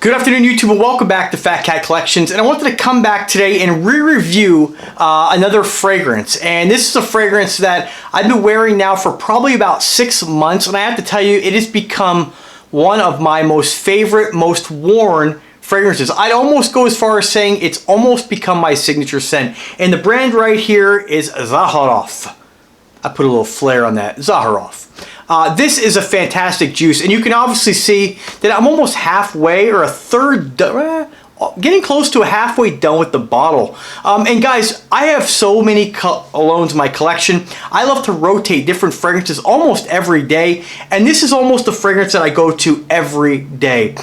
Good afternoon, YouTube, and welcome back to Fat Cat Collections. And I wanted to come back today and re-review another fragrance. And this is a fragrance that I've been wearing now for probably about 6 months. And I have to tell you, it has become one of my most favorite, most worn fragrances. I'd almost go as far as saying it's almost become my signature scent. And the brand right here is Zaharoff. I put a little flair on that. Zaharoff. This is a fantastic juice, and you can obviously see that I'm almost halfway or a third, getting close to a halfway done with the bottle. And guys, I have so many colognes in my collection. I love to rotate different fragrances almost every day, and this is almost a fragrance that I go to every day.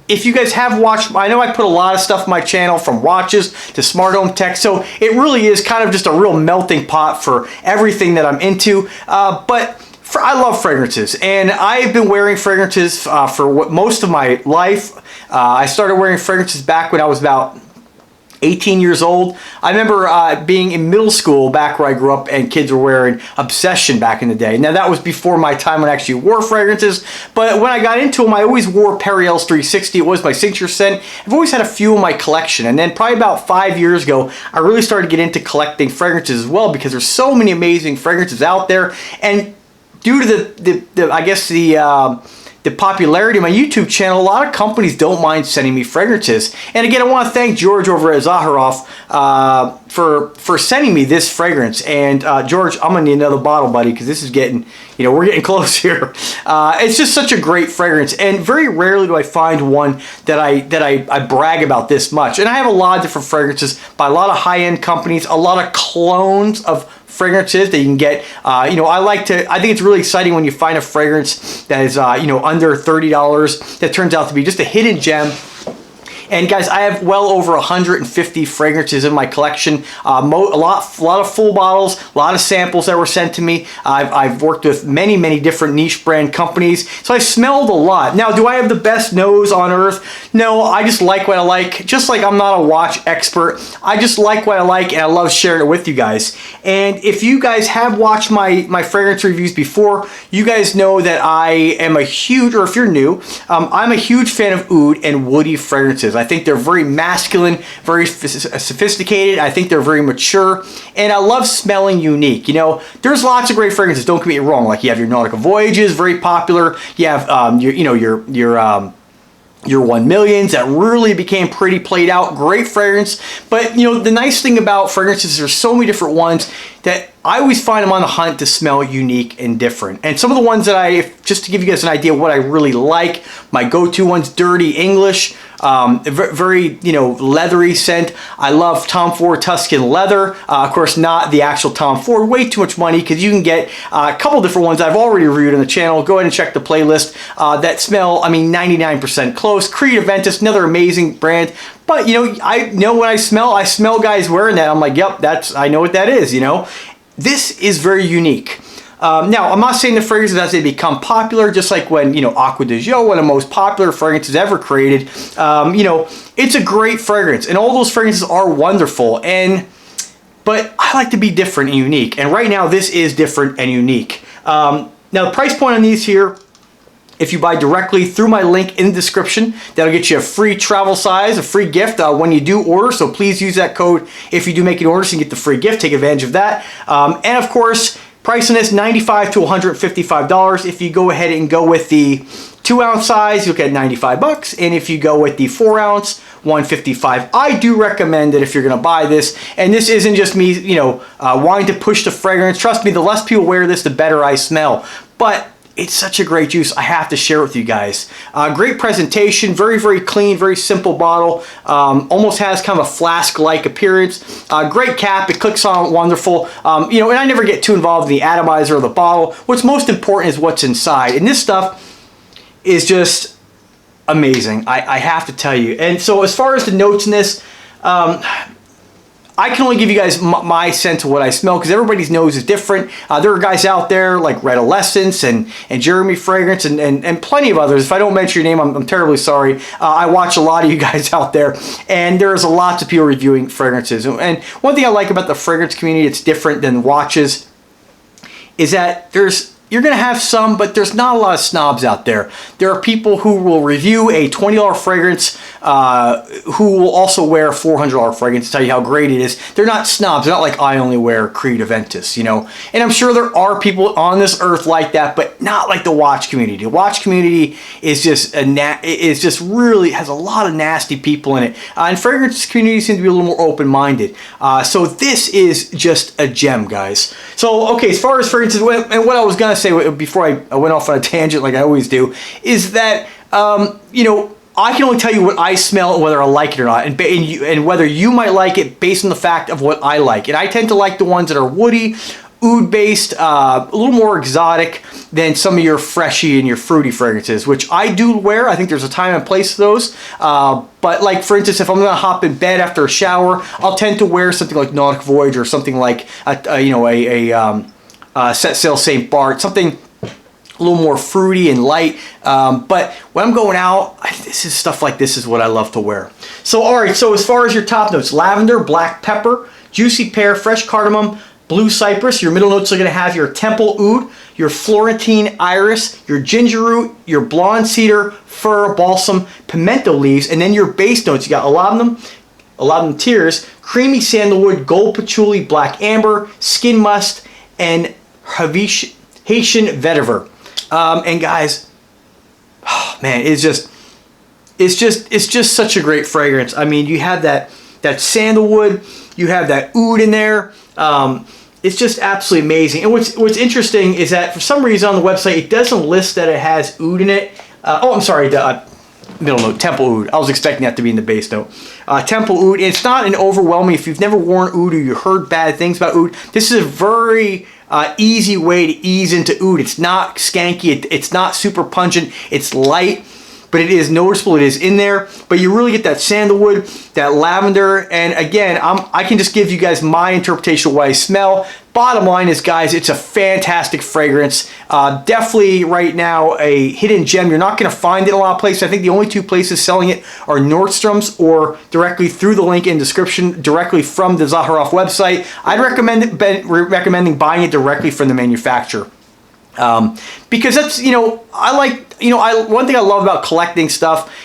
If you guys have watched, I know I put a lot of stuff on my channel, from watches to smart home tech, so it really is kind of just a real melting pot for everything that I'm into. But I love fragrances, and I've been wearing fragrances for most of my life. I started wearing fragrances back when I was about 18 years old. I remember being in middle school back where I grew up, and kids were wearing Obsession back in the day. Now that was before my time when I actually wore fragrances, but when I got into them, I always wore Perriel's 360. It was my signature scent. I've always had a few in my collection, and then probably about 5 years ago, I really started to get into collecting fragrances as well, because there's so many amazing fragrances out there. And due to I guess the popularity of my YouTube channel, a lot of companies don't mind sending me fragrances. And again, I want to thank George over at Zaharoff for sending me this fragrance. And George, I'm gonna need another bottle, buddy, because this is getting, we're getting close here. It's just such a great fragrance, and very rarely do I find one that I brag about this much. And I have a lot of different fragrances by a lot of high-end companies, a lot of clones of fragrances that you can get. I think it's really exciting when you find a fragrance that is under $30 that turns out to be just a hidden gem. And guys, I have well over 150 fragrances in my collection. A lot of full bottles, a lot of samples that were sent to me. I've worked with many different niche brand companies, so I smelled a lot. Now, do I have the best nose on earth? No, I just like what I like. Just like I'm not a watch expert, I just like what I like, and I love sharing it with you guys. And if you guys have watched my fragrance reviews before, you guys know that I am a huge, or if you're new, I'm a huge fan of oud and woody fragrances. I think they're very masculine, very sophisticated. I think they're very mature, and I love smelling unique. There's lots of great fragrances, don't get me wrong. Like, you have your Nautical Voyages, very popular. You have your 1 Millions that really became pretty played out, great fragrance. But the nice thing about fragrances is there's so many different ones that I always find them on the hunt to smell unique and different. And some of the ones that just to give you guys an idea of what I really like, my go-to ones: Dirty English, very leathery scent. I love Tom Ford Tuscan Leather. Of course, not the actual Tom Ford, way too much money, because you can get a couple different ones I've already reviewed on the channel. Go ahead and check the playlist that smell, 99% close. Creed Aventus, another amazing brand. But I know when I smell guys wearing that, I'm like, yep, I know what that is. This is very unique. Now, I'm not saying the fragrances as they become popular, just like when, Acqua di Gio, one of the most popular fragrances ever created, it's a great fragrance, and all those fragrances are wonderful, but I like to be different and unique, and right now this is different and unique. Now, the price point on these here, if you buy directly through my link in the description, that'll get you a free travel size, a free gift when you do order. So please use that code if you do make an order, so you can get the free gift. Take advantage of that. And of course, price on this $95 to $155. If you go ahead and go with the 2-ounce size, you'll get $95. And if you go with the 4-ounce, $155. I do recommend that if you're going to buy this, and this isn't just me, wanting to push the fragrance. Trust me, the less people wear this, the better I smell. But it's such a great juice, I have to share it with you guys. Great presentation, very clean, very simple bottle. Almost has kind of a flask-like appearance. Great cap, it clicks on wonderful. And I never get too involved in the atomizer of the bottle. What's most important is what's inside. And this stuff is just amazing, I have to tell you. And so as far as the notes in this, I can only give you guys my sense of what I smell, because everybody's nose is different. There are guys out there like Redolescence and Jeremy Fragrance and plenty of others. If I don't mention your name, I'm terribly sorry. I watch a lot of you guys out there, and there's a lot of people reviewing fragrances. And one thing I like about the fragrance community, it's different than watches, is that there's you're going to have some, but there's not a lot of snobs out there. There are people who will review a $20 fragrance who will also wear a $400 fragrance to tell you how great it is. They're not snobs. They're not like, I only wear Creed Aventus, you know. And I'm sure there are people on this earth like that, but not like the watch community. The watch community is just really has a lot of nasty people in it. And fragrance community seems to be a little more open-minded. So this is just a gem, guys. So, okay, as far as fragrances, and what I was going to say before I went off on a tangent like I always do, is that, you know, I can only tell you what I smell and whether I like it or not, and whether you might like it based on the fact of what I like. And I tend to like the ones that are woody, oud-based, a little more exotic than some of your freshy and your fruity fragrances, which I do wear. I think there's a time and place for those. But like, for instance, if I'm going to hop in bed after a shower, I'll tend to wear something like Nautic Voyage or something like, Set Sail St. Bart, something a little more fruity and light, but when I'm going out, this is stuff like this is what I love to wear. So, all right, so as far as your top notes, lavender, black pepper, juicy pear, fresh cardamom, blue cypress. Your middle notes are going to have your temple oud, your Florentine iris, your ginger root, your blonde cedar, fir, balsam, pimento leaves, and then your base notes. You got laudanum tears, creamy sandalwood, gold patchouli, black amber, skin musk, and Haitian vetiver. And guys, oh man, it's just such a great fragrance. I mean, you have that sandalwood, you have that oud in there. It's just absolutely amazing. And what's interesting is that for some reason on the website it doesn't list that it has oud in it. I'm sorry, middle note, temple oud. I was expecting that to be in the base note. Temple oud. It's not an overwhelming. If you've never worn oud or you heard bad things about oud, this is a very easy way to ease into oud. It's not skanky. It's not super pungent. It's light, but it is noticeable. It is in there. But you really get that sandalwood, that lavender, and again, I can just give you guys my interpretation of what I smell. Bottom line is, guys, it's a fantastic fragrance. Definitely right now a hidden gem. You're not going to find it in a lot of places. I think the only two places selling it are Nordstrom's or directly through the link in description, directly from the Zaharoff website. I'd recommending buying it directly from the manufacturer. Because that's, one thing I love about collecting stuff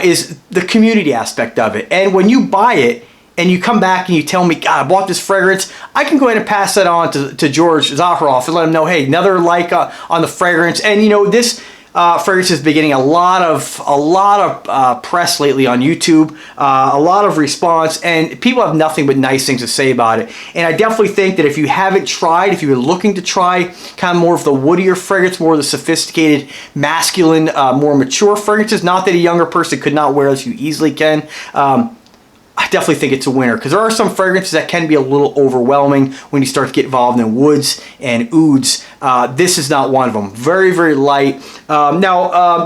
is the community aspect of it. And when you buy it and you come back and you tell me, God, I bought this fragrance, I can go ahead and pass that on to George Zaharoff and let him know, hey, another like on the fragrance. And this fragrance has been getting a lot of press lately on YouTube, a lot of response, and people have nothing but nice things to say about it. And I definitely think that if you haven't tried, if you've been looking to try kind of more of the woodier fragrance, more of the sophisticated, masculine, more mature fragrances, not that a younger person could not wear this, you easily can, I definitely think it's a winner, because there are some fragrances that can be a little overwhelming when you start to get involved in woods and ouds. This is not one of them. Very, very light.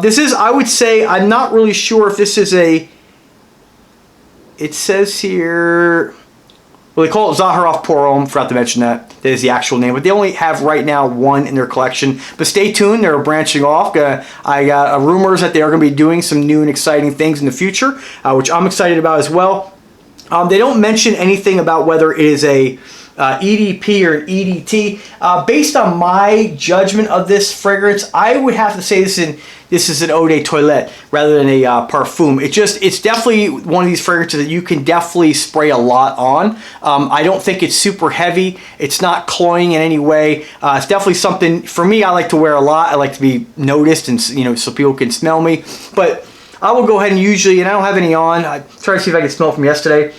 This is, I would say, I'm not really sure if this is it says here, well, they call it Zaharoff Homme, forgot to mention that. That is the actual name, but they only have right now one in their collection. But stay tuned, they're branching off. I got rumors that they are going to be doing some new and exciting things in the future, which I'm excited about as well. They don't mention anything about whether it is a EDP or an EDT. Based on my judgment of this fragrance, I would have to say this is an eau de toilette rather than a parfum. It's definitely one of these fragrances that you can definitely spray a lot on. I don't think it's super heavy. It's not cloying in any way. It's definitely something, for me, I like to wear a lot. I like to be noticed and so people can smell me. But I will go ahead and usually, and I don't have any on. I try to see if I can smell from yesterday.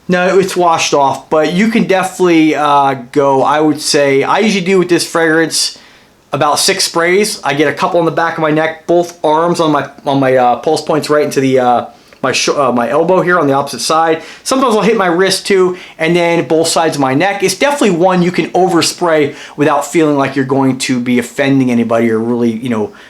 No, it's washed off, but you can definitely go, I would say, I usually do with this fragrance about 6 sprays. I get a couple on the back of my neck, both arms on my pulse points right into the my elbow here on the opposite side. Sometimes I'll hit my wrist too, and then both sides of my neck. It's definitely one you can overspray without feeling like you're going to be offending anybody or really,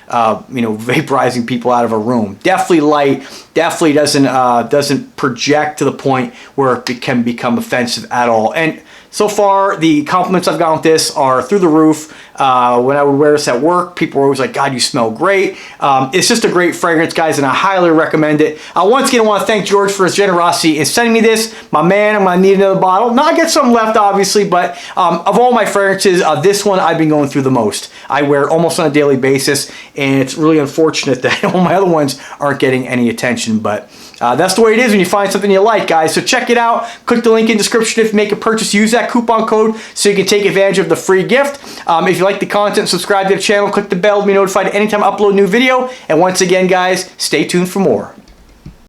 vaporizing people out of a room. Definitely light. Definitely doesn't project to the point where it can become offensive at all. And so far the compliments I've gotten with this are through the roof. When I would wear this at work, people were always like, God, you smell great. It's just a great fragrance, guys, and I highly recommend it. Once again, I want to thank George for his generosity in sending me this. My man, I'm going to need another bottle. Now, I get some left, obviously, but of all my fragrances, this one I've been going through the most. I wear it almost on a daily basis, and it's really unfortunate that all my other ones aren't getting any attention, but that's the way it is when you find something you like, guys. So check it out. Click the link in the description if you make a purchase. Use that coupon code so you can take advantage of the free gift. If you like the content, subscribe to the channel. Click the bell to be notified anytime I upload a new video. And once again, guys, stay tuned for more.